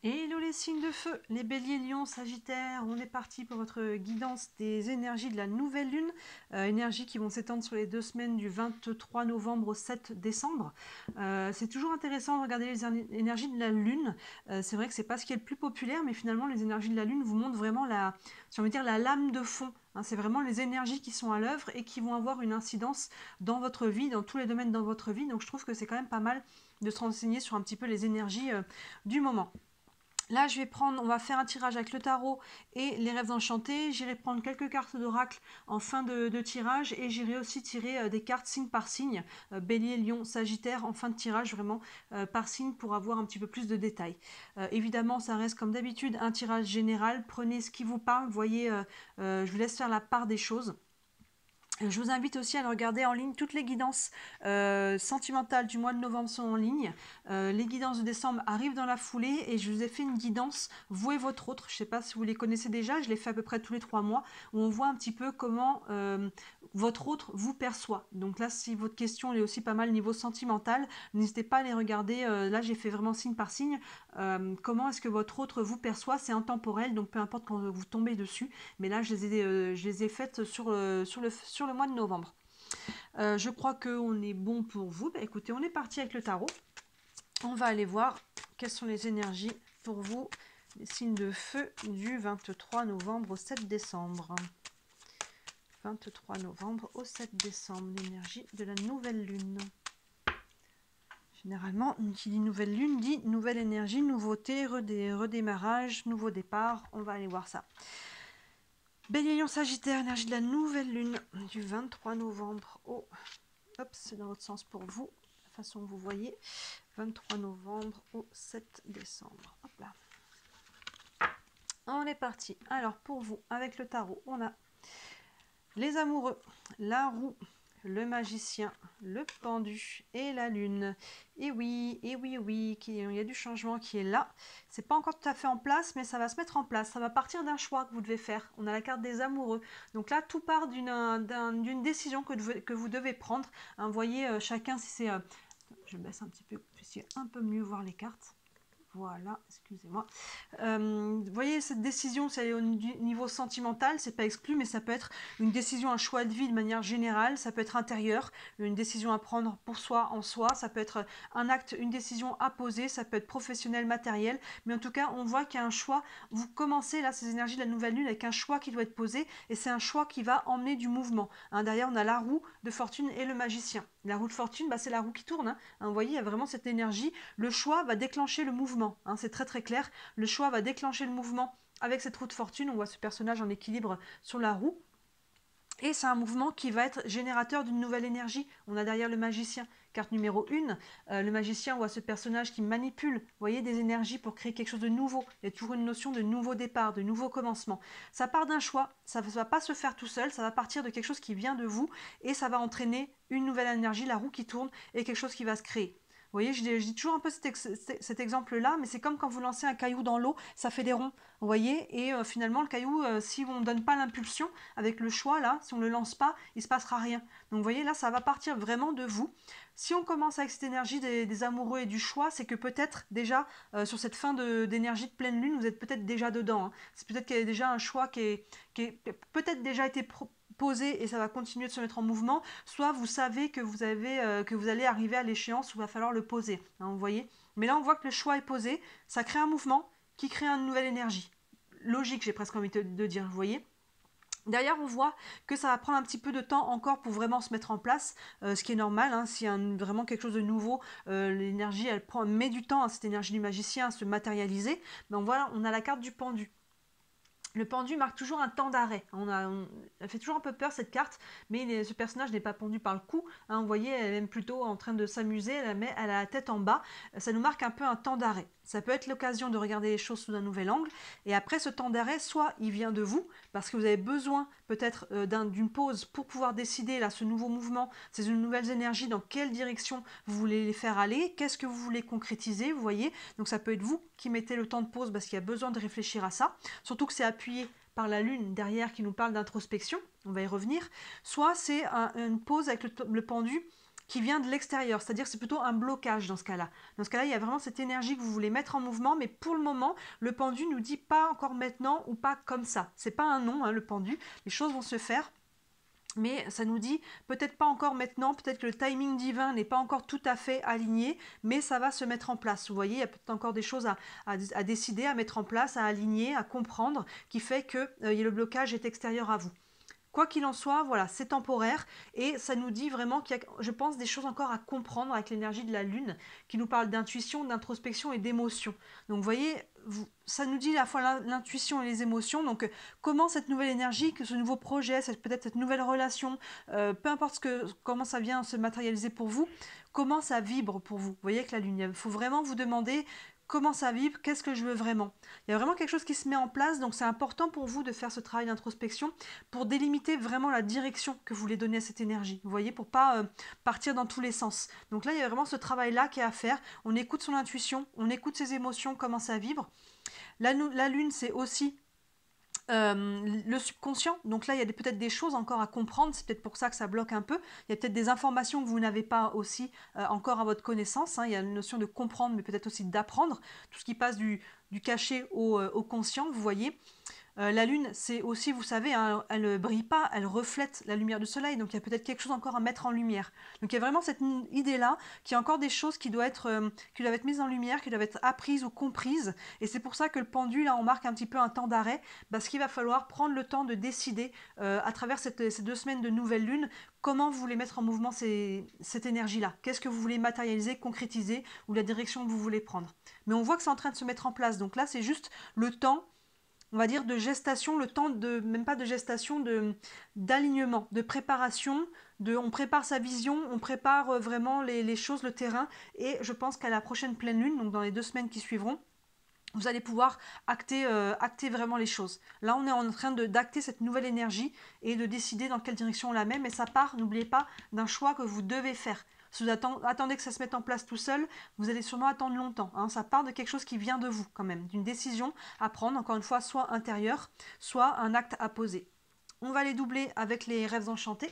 Hello les signes de feu, les béliers, lions, sagittaires, on est parti pour votre guidance des énergies de la nouvelle lune, énergies qui vont s'étendre sur les 2 semaines du 23 novembre au 7 décembre. C'est toujours intéressant de regarder les énergies de la lune, c'est vrai que c'est pas ce qui est le plus populaire, mais finalement les énergies de la lune vous montrent vraiment la, j'ai envie de dire, la lame de fond. C'est vraiment les énergies qui sont à l'œuvre et qui vont avoir une incidence dans votre vie, dans tous les domaines dans votre vie, donc je trouve que c'est quand même pas mal de se renseigner sur un petit peu les énergies du moment. Là, on va faire un tirage avec le tarot et les rêves enchantés. J'irai prendre quelques cartes d'oracle en fin de tirage et j'irai aussi tirer des cartes signe par signe, bélier, lion, sagittaire, en fin de tirage, vraiment par signe pour avoir un petit peu plus de détails. Évidemment, ça reste comme d'habitude un tirage général. Prenez ce qui vous parle. Voyez, je vous laisse faire la part des choses. Je vous invite aussi à regarder en ligne toutes les guidances sentimentales du mois de novembre sont en ligne. Les guidances de décembre arrivent dans la foulée et je vous ai fait une guidance vous et votre autre. Je ne sais pas si vous les connaissez déjà, je les fais à peu près tous les 3 mois où on voit un petit peu comment votre autre vous perçoit. Donc là, si votre question est aussi pas mal niveau sentimental, n'hésitez pas à les regarder. Là, j'ai fait vraiment signe par signe. Comment est-ce que votre autre vous perçoit? C'est intemporel, donc peu importe quand vous tombez dessus. Mais là, je les ai faites sur le mois de novembre. Je crois qu'on est bon pour vous. Bah, écoutez, on est parti avec le tarot. On va aller voir quelles sont les énergies pour vous, les signes de feu du 23 novembre au 7 décembre. 23 novembre au 7 décembre, l'énergie de la nouvelle lune. Généralement, qui dit nouvelle lune dit nouvelle énergie, nouveauté, redémarrage, nouveau départ. On va aller voir ça. Bélier, lion, sagittaire, énergie de la nouvelle lune du 23 novembre au... Hop, c'est dans l'autre sens pour vous, la façon que vous voyez. 23 novembre au 7 décembre. Hop là. On est parti. Alors, pour vous, avec le tarot, on a les amoureux, la roue, le magicien, le pendu et la lune. Et oui, il y a du changement qui est là. C'est pas encore tout à fait en place, mais ça va se mettre en place. Ça va partir d'un choix que vous devez faire. On a la carte des amoureux. Donc là, tout part d'une décision que vous devez prendre. Vous voyez, chacun, si c'est... je baisse un petit peu, que vous puissiez un peu mieux voir les cartes. Voilà, excusez-moi. Vous voyez, cette décision, c'est au niveau sentimental, c'est pas exclu, mais ça peut être une décision, un choix de vie de manière générale, ça peut être intérieur, une décision à prendre pour soi, en soi, ça peut être un acte, une décision à poser, ça peut être professionnel, matériel, mais en tout cas, on voit qu'il y a un choix. Vous commencez là, ces énergies de la nouvelle lune, avec un choix qui doit être posé, et c'est un choix qui va emmener du mouvement. Derrière, on a la roue de fortune et le magicien. La roue de fortune, c'est la roue qui tourne. Vous voyez, il y a vraiment cette énergie. Le choix va déclencher le mouvement. C'est très très clair. Le choix va déclencher le mouvement avec cette roue de fortune. On voit ce personnage en équilibre sur la roue. Et c'est un mouvement qui va être générateur d'une nouvelle énergie. On a derrière le magicien, carte numéro 1. Le magicien, on voit ce personnage qui manipule, vous voyez, des énergies pour créer quelque chose de nouveau. Il y a toujours une notion de nouveau départ, de nouveau commencement. Ça part d'un choix, ça ne va pas se faire tout seul, ça va partir de quelque chose qui vient de vous et ça va entraîner une nouvelle énergie, la roue qui tourne et quelque chose qui va se créer. Vous voyez, je dis toujours un peu cet exemple-là, mais c'est comme quand vous lancez un caillou dans l'eau, ça fait des ronds, vous voyez, et finalement, le caillou, si on ne donne pas l'impulsion, avec le choix, là, si on ne le lance pas, il ne se passera rien. Donc, vous voyez, là, ça va partir vraiment de vous. Si on commence avec cette énergie des amoureux et du choix, c'est que peut-être déjà, sur cette fin d'énergie de pleine lune, vous êtes peut-être déjà dedans. C'est peut-être qu'il y a déjà un choix qui a peut-être déjà été posé et ça va continuer de se mettre en mouvement, soit vous savez que vous allez arriver à l'échéance où il va falloir le poser, vous voyez. Mais là, on voit que le choix est posé, ça crée un mouvement qui crée une nouvelle énergie. Logique, j'ai presque envie de dire, vous voyez. Derrière, on voit que ça va prendre un petit peu de temps encore pour vraiment se mettre en place, ce qui est normal. S'il y a vraiment quelque chose de nouveau, l'énergie, met du temps, cette énergie du magicien, à se matérialiser. Donc voilà, on a la carte du pendu. Le pendu marque toujours un temps d'arrêt. Elle fait toujours un peu peur cette carte, mais ce personnage n'est pas pendu par le cou. Vous voyez, elle est même plutôt en train de s'amuser, elle a la tête en bas. Ça nous marque un peu un temps d'arrêt. Ça peut être l'occasion de regarder les choses sous un nouvel angle. Et après ce temps d'arrêt, soit il vient de vous, parce que vous avez besoin peut-être d'une pause pour pouvoir décider là, ce nouveau mouvement, ces nouvelles énergies, dans quelle direction vous voulez les faire aller, qu'est-ce que vous voulez concrétiser, vous voyez. Donc ça peut être vous qui mettez le temps de pause parce qu'il y a besoin de réfléchir à ça. Surtout que c'est appuyé par la lune derrière qui nous parle d'introspection, on va y revenir. Soit c'est une pause avec le pendu qui vient de l'extérieur, c'est-à-dire c'est plutôt un blocage dans ce cas-là. Dans ce cas-là, il y a vraiment cette énergie que vous voulez mettre en mouvement, mais pour le moment, le pendu nous dit pas encore maintenant ou pas comme ça. C'est pas un non, hein, le pendu, les choses vont se faire. Mais ça nous dit peut-être pas encore maintenant, peut-être que le timing divin n'est pas encore tout à fait aligné, mais ça va se mettre en place. Vous voyez, il y a peut-être encore des choses à décider, à mettre en place, à aligner, à comprendre, qui fait que le blocage est extérieur à vous. Quoi qu'il en soit, voilà, c'est temporaire et ça nous dit vraiment qu'il y a, je pense, des choses encore à comprendre avec l'énergie de la Lune qui nous parle d'intuition, d'introspection et d'émotion. Donc vous voyez, ça nous dit à la fois l'intuition et les émotions. Donc comment cette nouvelle énergie, que ce nouveau projet, peut-être cette nouvelle relation, peu importe comment ça vient se matérialiser pour vous, comment ça vibre pour vous. Vous voyez avec la Lune, il faut vraiment vous demander comment ça vibre, qu'est-ce que je veux vraiment. Il y a vraiment quelque chose qui se met en place, donc c'est important pour vous de faire ce travail d'introspection pour délimiter vraiment la direction que vous voulez donner à cette énergie. Vous voyez, pour pas partir dans tous les sens. Donc là, il y a vraiment ce travail-là qui est à faire. On écoute son intuition, on écoute ses émotions, comment ça vibre. La Lune, c'est aussi le subconscient, donc là il y a peut-être des choses encore à comprendre, c'est peut-être pour ça que ça bloque un peu, il y a peut-être des informations que vous n'avez pas aussi encore à votre connaissance, hein. Il y a une notion de comprendre mais peut-être aussi d'apprendre, tout ce qui passe du caché au conscient, vous voyez. La Lune, c'est aussi, vous savez, hein, elle ne brille pas, elle reflète la lumière du soleil, donc il y a peut-être quelque chose encore à mettre en lumière. Donc il y a vraiment cette idée-là, qu'il y a encore des choses qui doivent être mises en lumière, qui doivent être apprises ou comprises, et c'est pour ça que le pendule, là, on marque un petit peu un temps d'arrêt, parce qu'il va falloir prendre le temps de décider, à travers ces 2 semaines de nouvelle lune, comment vous voulez mettre en mouvement cette énergie-là. Qu'est-ce que vous voulez matérialiser, concrétiser, ou la direction que vous voulez prendre. Mais on voit que c'est en train de se mettre en place, donc là c'est juste le temps, on va dire, de gestation, le temps de, même pas de gestation, d'alignement, de préparation, on prépare sa vision, on prépare vraiment les choses, le terrain, et je pense qu'à la prochaine pleine lune, donc dans les 2 semaines qui suivront, vous allez pouvoir acter vraiment les choses. Là, on est en train d'acter cette nouvelle énergie et de décider dans quelle direction on la met, mais ça part, n'oubliez pas, d'un choix que vous devez faire. Si vous attendez que ça se mette en place tout seul, vous allez sûrement attendre longtemps, hein. Ça part de quelque chose qui vient de vous quand même, d'une décision à prendre, encore une fois, soit intérieure, soit un acte à poser. On va les doubler avec les rêves enchantés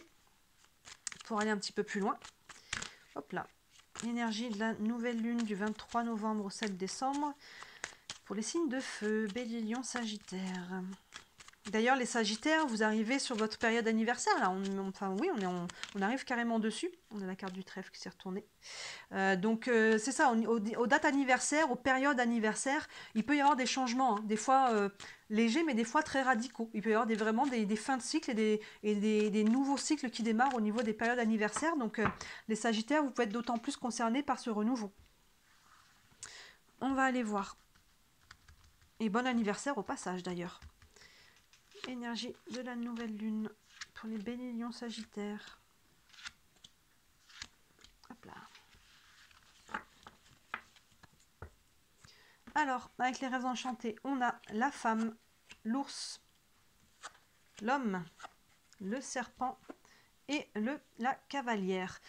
pour aller un petit peu plus loin. Hop là, l'énergie de la nouvelle lune du 23 novembre au 7 décembre pour les signes de feu, Bélier, Lion, Sagittaire. D'ailleurs, les Sagittaires, vous arrivez sur votre période anniversaire, là. On arrive carrément dessus. On a la carte du trèfle qui s'est retournée. C'est ça, aux dates anniversaires, aux périodes anniversaires, il peut y avoir des changements, hein, des fois légers, mais des fois très radicaux. Il peut y avoir vraiment des fins de cycle et des nouveaux cycles qui démarrent au niveau des périodes anniversaires. Donc, les Sagittaires, vous pouvez être d'autant plus concernés par ce renouveau. On va aller voir. Et bon anniversaire au passage d'ailleurs. Énergie de la nouvelle lune pour les Béliers, Lions, Sagittaires. Hop là. Alors, avec les rêves enchantés, on a la femme, l'ours, l'homme, le serpent et la cavalière.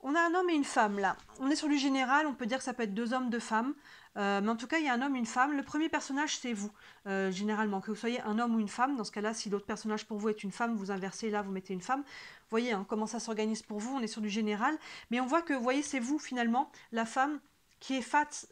On a un homme et une femme là. On est sur du général, on peut dire que ça peut être 2 hommes, 2 femmes. Mais en tout cas, il y a un homme et une femme. Le premier personnage, c'est vous, généralement. Que vous soyez un homme ou une femme. Dans ce cas-là, si l'autre personnage pour vous est une femme, vous inversez là, vous mettez une femme. Vous voyez hein, comment ça s'organise pour vous. On est sur du général. Mais on voit que, vous voyez, c'est vous, finalement, la femme qui est face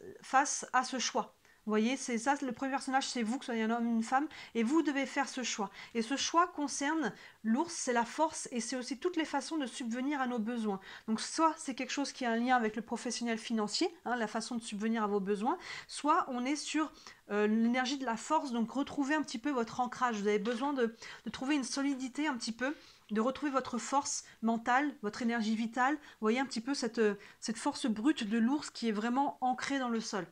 à ce choix. Vous voyez, c'est ça, le premier personnage, c'est vous, que ce soit un homme ou une femme, et vous devez faire ce choix. Et ce choix concerne l'ours, c'est la force, et c'est aussi toutes les façons de subvenir à nos besoins. Donc soit c'est quelque chose qui a un lien avec le professionnel financier, hein, la façon de subvenir à vos besoins, soit on est sur l'énergie de la force, donc retrouvez un petit peu votre ancrage. Vous avez besoin de trouver une solidité un petit peu, de retrouver votre force mentale, votre énergie vitale. Vous voyez un petit peu cette force brute de l'ours qui est vraiment ancrée dans le sol.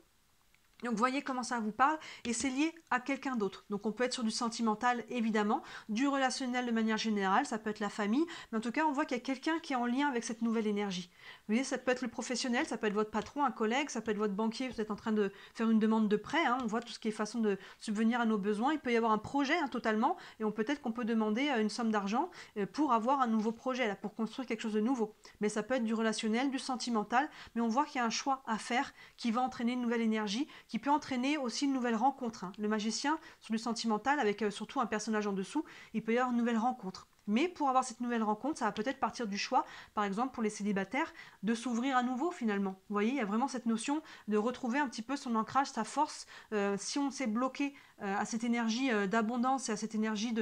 Donc, vous voyez comment ça vous parle, et c'est lié à quelqu'un d'autre. Donc, on peut être sur du sentimental, évidemment, du relationnel de manière générale, ça peut être la famille, mais en tout cas, on voit qu'il y a quelqu'un qui est en lien avec cette nouvelle énergie. Vous voyez, ça peut être le professionnel, ça peut être votre patron, un collègue, ça peut être votre banquier, vous êtes en train de faire une demande de prêt, hein, on voit tout ce qui est façon de subvenir à nos besoins. Il peut y avoir un projet, hein, totalement, et peut-être qu'on peut demander une somme d'argent pour avoir un nouveau projet, là, pour construire quelque chose de nouveau. Mais ça peut être du relationnel, du sentimental, mais on voit qu'il y a un choix à faire qui va entraîner une nouvelle énergie, qui peut entraîner aussi une nouvelle rencontre. Hein. Le magicien, sur du sentimental, avec surtout un personnage en dessous, il peut y avoir une nouvelle rencontre. Mais pour avoir cette nouvelle rencontre, ça va peut-être partir du choix, par exemple pour les célibataires, de s'ouvrir à nouveau finalement. Vous voyez, il y a vraiment cette notion de retrouver un petit peu son ancrage, sa force. Si on s'est bloqué à cette énergie d'abondance et à cette énergie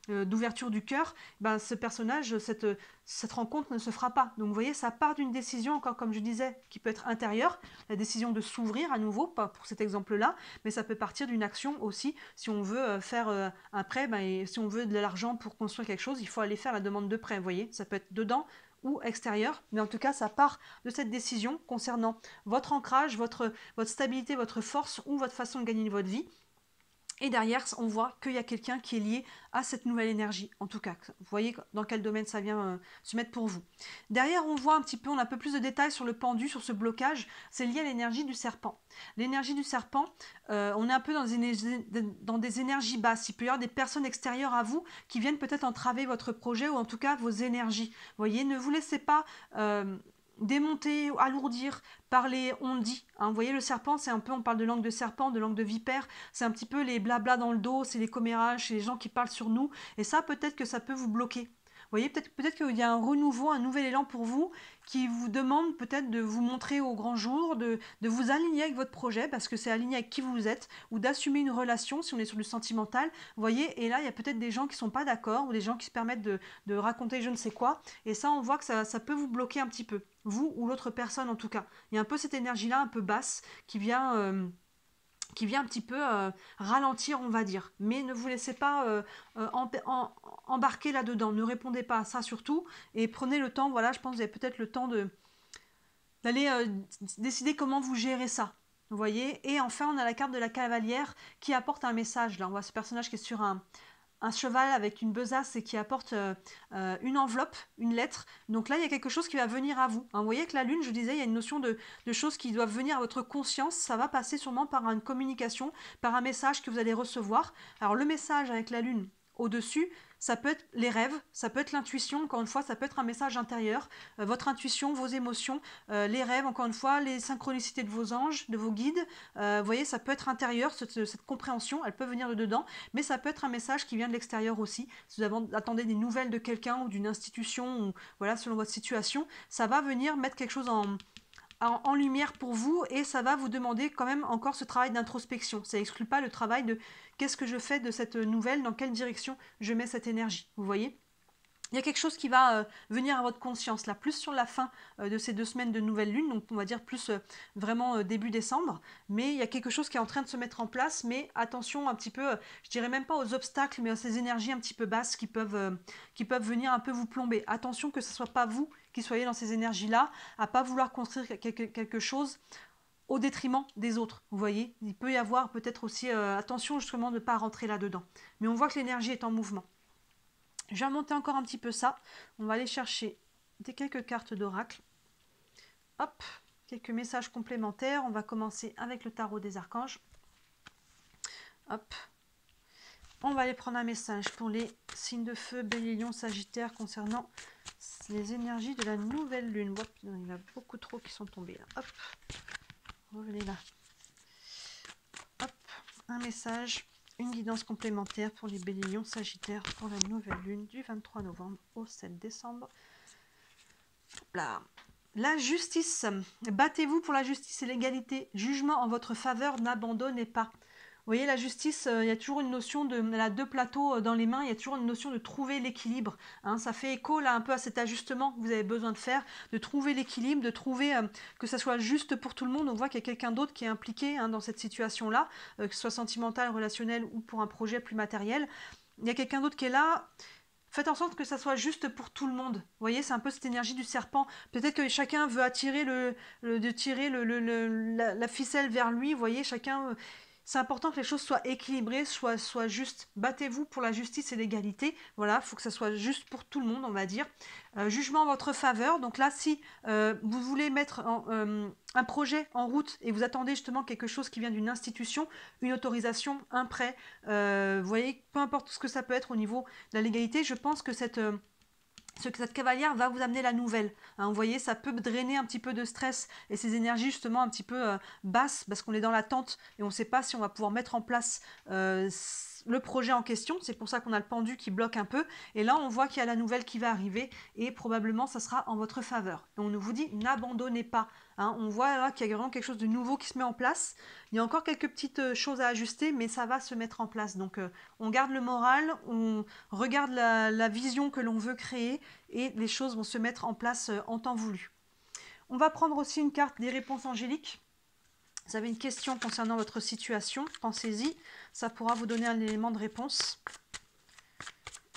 d'ouverture du cœur, ben, ce personnage, cette rencontre ne se fera pas. Donc vous voyez, ça part d'une décision, encore comme je disais, qui peut être intérieure, la décision de s'ouvrir à nouveau, pas pour cet exemple-là, mais ça peut partir d'une action aussi. Si on veut faire un prêt, ben, et si on veut de l'argent pour construire quelque chose, il faut aller faire la demande de prêt. Vous voyez, ça peut être dedans ou extérieur, mais en tout cas, ça part de cette décision concernant votre ancrage, votre stabilité, votre force ou votre façon de gagner votre vie. Et derrière, on voit qu'il y a quelqu'un qui est lié à cette nouvelle énergie. En tout cas, vous voyez dans quel domaine ça vient se mettre pour vous. Derrière, on voit un petit peu, on a un peu plus de détails sur le pendu, sur ce blocage. C'est lié à l'énergie du serpent. L'énergie du serpent, on est un peu dans des énergies basses. Il peut y avoir des personnes extérieures à vous qui viennent peut-être entraver votre projet ou en tout cas vos énergies. Vous voyez, ne vous laissez pas démonter, alourdir par les on dit. Hein. Vous voyez, le serpent, c'est un peu, on parle de langue de serpent, de langue de vipère, c'est un petit peu les blabla dans le dos, c'est les commérages, c'est les gens qui parlent sur nous, et ça, peut-être que ça peut vous bloquer. Vous voyez, peut-être qu'il y a un renouveau, un nouvel élan pour vous qui vous demande peut-être de vous montrer au grand jour, de vous aligner avec votre projet parce que c'est aligné avec qui vous êtes ou d'assumer une relation si on est sur le sentimental. Vous voyez, et là, il y a peut-être des gens qui ne sont pas d'accord ou des gens qui se permettent de raconter je ne sais quoi. Et ça, on voit que ça peut vous bloquer un petit peu, vous ou l'autre personne en tout cas. Il y a un peu cette énergie-là un peu basse qui vient un petit peu ralentir, on va dire. Mais ne vous laissez pas embarquer là-dedans. Ne répondez pas à ça surtout. Et prenez le temps, voilà, je pense que vous avez peut-être le temps d'aller décider comment vous gérez ça. Vous voyez. Et enfin, on a la carte de la cavalière qui apporte un message. Là, on voit ce personnage qui est sur un cheval avec une besace et qui apporte une enveloppe, une lettre. Donc là, il y a quelque chose qui va venir à vous. Hein, vous voyez que la lune, je disais, il y a une notion de choses qui doivent venir à votre conscience. Ça va passer sûrement par une communication, par un message que vous allez recevoir. Alors le message avec la lune au-dessus, ça peut être les rêves, ça peut être l'intuition, encore une fois, ça peut être un message intérieur, votre intuition, vos émotions, les rêves, encore une fois, les synchronicités de vos anges, de vos guides. Vous voyez, ça peut être intérieur, cette compréhension, elle peut venir de dedans, mais ça peut être un message qui vient de l'extérieur aussi. Si vous attendez des nouvelles de quelqu'un ou d'une institution, ou voilà, selon votre situation, ça va venir mettre quelque chose en lumière pour vous et ça va vous demander quand même encore ce travail d'introspection. Ça n'exclut pas le travail de qu'est-ce que je fais de cette nouvelle, dans quelle direction je mets cette énergie. Vous voyez ? Il y a quelque chose qui va venir à votre conscience, là, plus sur la fin de ces 2 semaines de nouvelle lune, donc on va dire plus vraiment début décembre, mais il y a quelque chose qui est en train de se mettre en place, mais attention un petit peu, je dirais même pas aux obstacles, mais à ces énergies un petit peu basses qui peuvent venir un peu vous plomber. Attention que ce ne soit pas vous qui soyez dans ces énergies-là, à pas vouloir construire quelque chose au détriment des autres, vous voyez. Il peut y avoir peut-être aussi, attention justement de ne pas rentrer là-dedans, mais on voit que l'énergie est en mouvement. Je vais remonter encore un petit peu ça. On va aller chercher quelques cartes d'oracle. Hop, quelques messages complémentaires. On va commencer avec le tarot des archanges. Hop. On va aller prendre un message pour les signes de feu, Bélier, Lion, Sagittaire concernant les énergies de la nouvelle lune. Hop, il y en a beaucoup trop qui sont tombés là. Hop, revenez là. Hop, un message. Une guidance complémentaire pour les Béliers, Lions, Sagittaires pour la nouvelle lune du 23 novembre au 7 décembre. Là. La justice. Battez-vous pour la justice et l'égalité. Jugement en votre faveur, n'abandonnez pas. Vous voyez, la justice, il y a toujours une notion de... Elle a 2 plateaux dans les mains, il y a toujours une notion de trouver l'équilibre. Hein, ça fait écho là un peu à cet ajustement que vous avez besoin de faire, de trouver l'équilibre, de trouver que ça soit juste pour tout le monde. On voit qu'il y a quelqu'un d'autre qui est impliqué dans cette situation-là, que ce soit sentimental, relationnel ou pour un projet plus matériel. Il y a quelqu'un d'autre qui est là. Faites en sorte que ça soit juste pour tout le monde. Vous voyez, c'est un peu cette énergie du serpent. Peut-être que chacun veut attirer la ficelle vers lui. Vous voyez, chacun... C'est important que les choses soient équilibrées, soient justes. Battez-vous pour la justice et l'égalité. Voilà, il faut que ça soit juste pour tout le monde, on va dire. Jugement en votre faveur. Donc là, si vous voulez mettre un projet en route et vous attendez justement quelque chose qui vient d'une institution, une autorisation, un prêt, vous voyez, peu importe ce que ça peut être au niveau de la légalité, je pense que cette cavalière va vous amener la nouvelle. Hein, vous voyez, ça peut drainer un petit peu de stress et ces énergies justement un petit peu basses parce qu'on est dans l'attente et on ne sait pas si on va pouvoir mettre en place le projet en question. C'est pour ça qu'on a le pendu qui bloque un peu. Et là, on voit qu'il y a la nouvelle qui va arriver et probablement, ça sera en votre faveur. Et on nous vous dit, n'abandonnez pas. Hein. On voit là qu'il y a vraiment quelque chose de nouveau qui se met en place. Il y a encore quelques petites choses à ajuster, mais ça va se mettre en place. Donc, on garde le moral, on regarde la vision que l'on veut créer et les choses vont se mettre en place en temps voulu. On va prendre aussi une carte des réponses angéliques. Vous avez une question concernant votre situation, pensez-y, ça pourra vous donner un élément de réponse.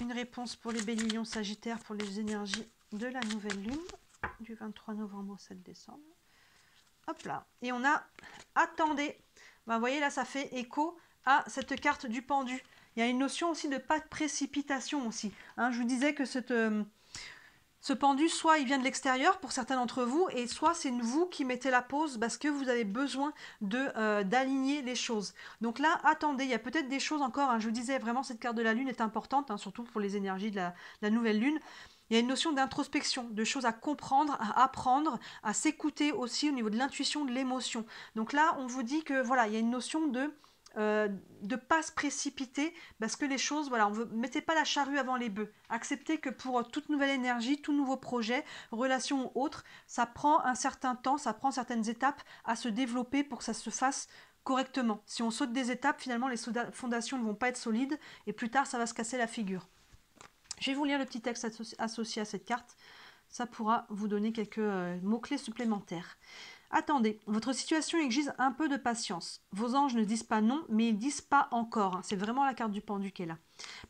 Une réponse pour les béliers, lions, sagittaires, pour les énergies de la nouvelle lune, du 23 novembre au 7 décembre. Hop là, et on a « Attendez ». Ben, vous voyez là, ça fait écho à cette carte du pendu. Il y a une notion aussi de pas de précipitation aussi. Hein, je vous disais que ce pendu, soit il vient de l'extérieur pour certains d'entre vous, et soit c'est vous qui mettez la pause parce que vous avez besoin d'aligner les choses. Donc là, attendez, il y a peut-être des choses encore, hein, je vous disais vraiment cette carte de la lune est importante, hein, surtout pour les énergies de la nouvelle lune. Il y a une notion d'introspection, de choses à comprendre, à apprendre, à s'écouter aussi au niveau de l'intuition, de l'émotion. Donc là, on vous dit que voilà, il y a une notion de pas se précipiter parce que les choses, voilà, mettez pas la charrue avant les bœufs. Acceptez que pour toute nouvelle énergie, tout nouveau projet, relation ou autre, ça prend un certain temps, ça prend certaines étapes à se développer pour que ça se fasse correctement. Si on saute des étapes, finalement les fondations ne vont pas être solides et plus tard ça va se casser la figure. Je vais vous lire le petit texte associé à cette carte. Ça pourra vous donner quelques mots-clés supplémentaires. Attendez, votre situation exige un peu de patience. Vos anges ne disent pas non, mais ils disent pas encore. C'est vraiment la carte du pendu qui est là.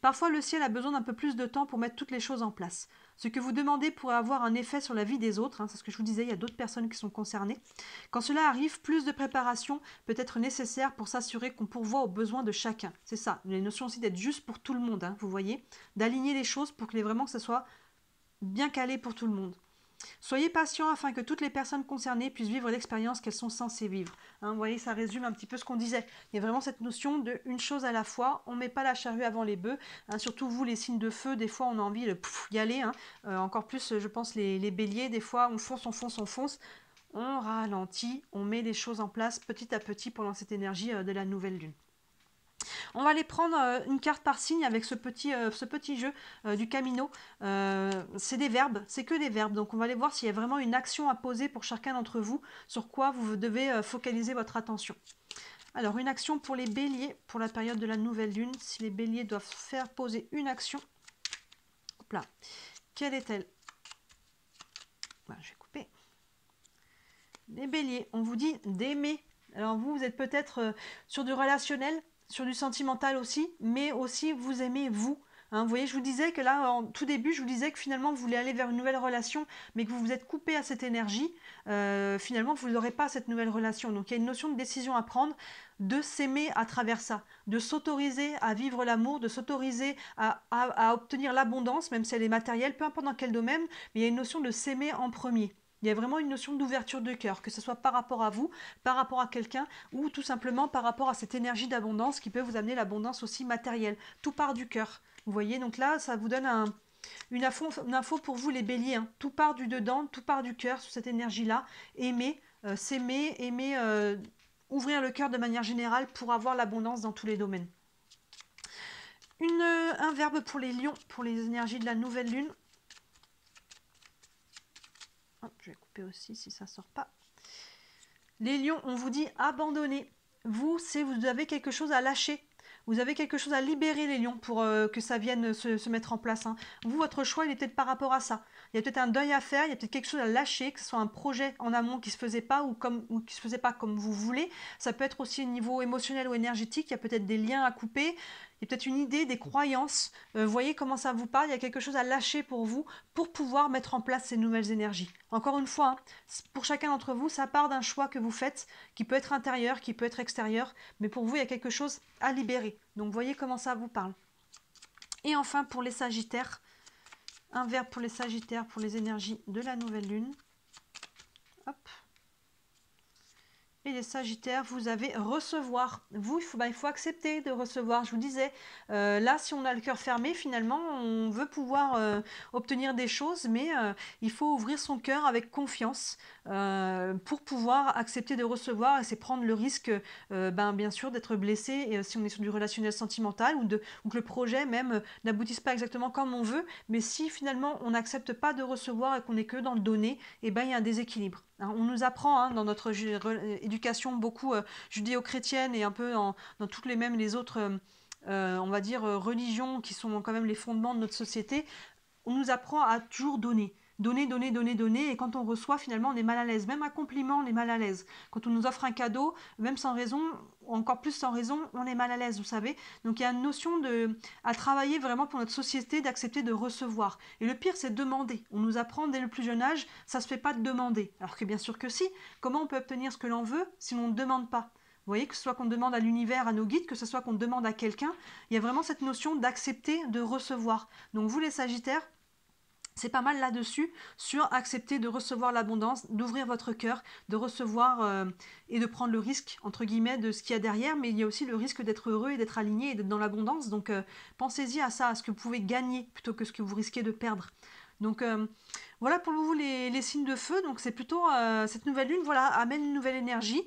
Parfois, le ciel a besoin d'un peu plus de temps pour mettre toutes les choses en place. Ce que vous demandez pourrait avoir un effet sur la vie des autres. C'est ce que je vous disais, il y a d'autres personnes qui sont concernées. Quand cela arrive, plus de préparation peut être nécessaire pour s'assurer qu'on pourvoit aux besoins de chacun. C'est ça, il y a une notion aussi d'être juste pour tout le monde, vous voyez, d'aligner les choses pour que vraiment que ça soit bien calé pour tout le monde. Soyez patient afin que toutes les personnes concernées puissent vivre l'expérience qu'elles sont censées vivre. Vous voyez, ça résume un petit peu ce qu'on disait. Il y a vraiment cette notion de une chose à la fois. On ne met pas la charrue avant les bœufs. Surtout vous, les signes de feu, des fois on a envie de y aller. Encore plus, je pense, les béliers, des fois on fonce, on fonce, on fonce. On ralentit, on met les choses en place petit à petit pendant cette énergie de la nouvelle lune. On va aller prendre une carte par signe avec ce petit jeu du Camino. C'est des verbes, c'est que des verbes. Donc on va aller voir s'il y a vraiment une action à poser pour chacun d'entre vous, sur quoi vous devez focaliser votre attention. Alors une action pour les béliers, pour la période de la nouvelle lune. Si les béliers doivent faire poser une action, hop là, quelle est-elle? Je vais couper. Les béliers, on vous dit d'aimer. Alors vous êtes peut-être sur du relationnel, sur du sentimental aussi, mais aussi vous aimez vous. Vous voyez, je vous disais que là, en tout début, je vous disais que finalement, vous voulez aller vers une nouvelle relation, mais que vous vous êtes coupé à cette énergie. Finalement, vous n'aurez pas cette nouvelle relation. Donc, il y a une notion de décision à prendre, de s'aimer à travers ça, de s'autoriser à vivre l'amour, de s'autoriser à obtenir l'abondance, même si elle est matérielle, peu importe dans quel domaine, mais il y a une notion de s'aimer en premier. Il y a vraiment une notion d'ouverture de cœur, que ce soit par rapport à vous, par rapport à quelqu'un, ou tout simplement par rapport à cette énergie d'abondance qui peut vous amener l'abondance aussi matérielle. Tout part du cœur. Vous voyez, donc là, ça vous donne une info pour vous les béliers. Tout part du dedans, tout part du cœur sur cette énergie-là. Aimer, s'aimer, aimer, ouvrir le cœur de manière générale pour avoir l'abondance dans tous les domaines. Un verbe pour les lions, pour les énergies de la nouvelle lune. Je vais couper aussi si ça ne sort pas. Les lions, on vous dit abandonnez. Vous avez quelque chose à lâcher. Vous avez quelque chose à libérer, les lions, pour que ça vienne se mettre en place. Vous, votre choix, il est peut-être par rapport à ça. Il y a peut-être un deuil à faire, il y a peut-être quelque chose à lâcher, que ce soit un projet en amont qui ne se faisait pas ou qui ne se faisait pas comme vous voulez. Ça peut être aussi au niveau émotionnel ou énergétique. Il y a peut-être des liens à couper. Il y a peut-être une idée, des croyances. Vous voyez comment ça vous parle. Il y a quelque chose à lâcher pour vous pour pouvoir mettre en place ces nouvelles énergies. Encore une fois, pour chacun d'entre vous, ça part d'un choix que vous faites qui peut être intérieur, qui peut être extérieur. Mais pour vous, il y a quelque chose à libérer. Donc, voyez comment ça vous parle. Et enfin, pour les sagittaires, un verbe pour les sagittaires, pour les énergies de la nouvelle lune. Hop. Et les Sagittaires, vous avez recevoir. Vous, il faut accepter de recevoir. Je vous disais, là, si on a le cœur fermé, finalement, on veut pouvoir obtenir des choses, mais il faut ouvrir son cœur avec confiance pour pouvoir accepter de recevoir. Et c'est prendre le risque, bien sûr, d'être blessé si on est sur du relationnel sentimental ou que le projet même n'aboutisse pas exactement comme on veut. Mais si finalement, on n'accepte pas de recevoir et qu'on n'est que dans le donner, il y a un déséquilibre. On nous apprend dans notre éducation beaucoup judéo-chrétienne et un peu dans toutes les autres, on va dire, religions qui sont quand même les fondements de notre société. On nous apprend à toujours donner. Donner, donner, donner, donner, et quand on reçoit, finalement, on est mal à l'aise. Même un compliment, on est mal à l'aise. Quand on nous offre un cadeau, même sans raison, encore plus sans raison, on est mal à l'aise, vous savez. Donc il y a une notion à travailler vraiment pour notre société, d'accepter de recevoir. Et le pire, c'est demander. On nous apprend dès le plus jeune âge, ça se fait pas de demander. Alors que bien sûr que si. Comment on peut obtenir ce que l'on veut si on ne demande pas? Vous voyez, que ce soit qu'on demande à l'univers, à nos guides, que ce soit qu'on demande à quelqu'un, il y a vraiment cette notion d'accepter de recevoir. Donc vous les Sagittaires, c'est pas mal là-dessus, sur accepter de recevoir l'abondance, d'ouvrir votre cœur, de recevoir et de prendre le risque, entre guillemets, de ce qu'il y a derrière, mais il y a aussi le risque d'être heureux et d'être aligné et d'être dans l'abondance. Donc pensez-y à ça, à ce que vous pouvez gagner plutôt que ce que vous risquez de perdre. Donc voilà pour vous les signes de feu. Donc c'est plutôt cette nouvelle lune, voilà, amène une nouvelle énergie.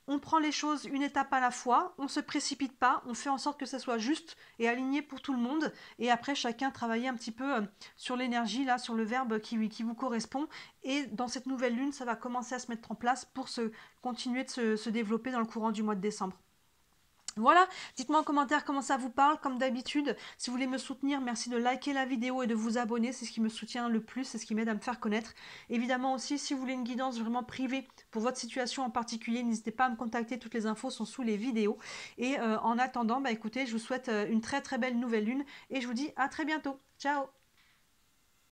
On prend les choses une étape à la fois, on ne se précipite pas, on fait en sorte que ça soit juste et aligné pour tout le monde. Et après, chacun travailler un petit peu sur l'énergie, là, sur le verbe qui vous correspond. Et dans cette nouvelle lune, ça va commencer à se mettre en place pour continuer de se développer dans le courant du mois de décembre. Voilà, dites-moi en commentaire comment ça vous parle, comme d'habitude. Si vous voulez me soutenir, merci de liker la vidéo et de vous abonner, c'est ce qui me soutient le plus, c'est ce qui m'aide à me faire connaître. Évidemment aussi, si vous voulez une guidance vraiment privée pour votre situation en particulier, n'hésitez pas à me contacter, toutes les infos sont sous les vidéos. Et en attendant, écoutez, je vous souhaite une très très belle nouvelle lune et je vous dis à très bientôt. Ciao!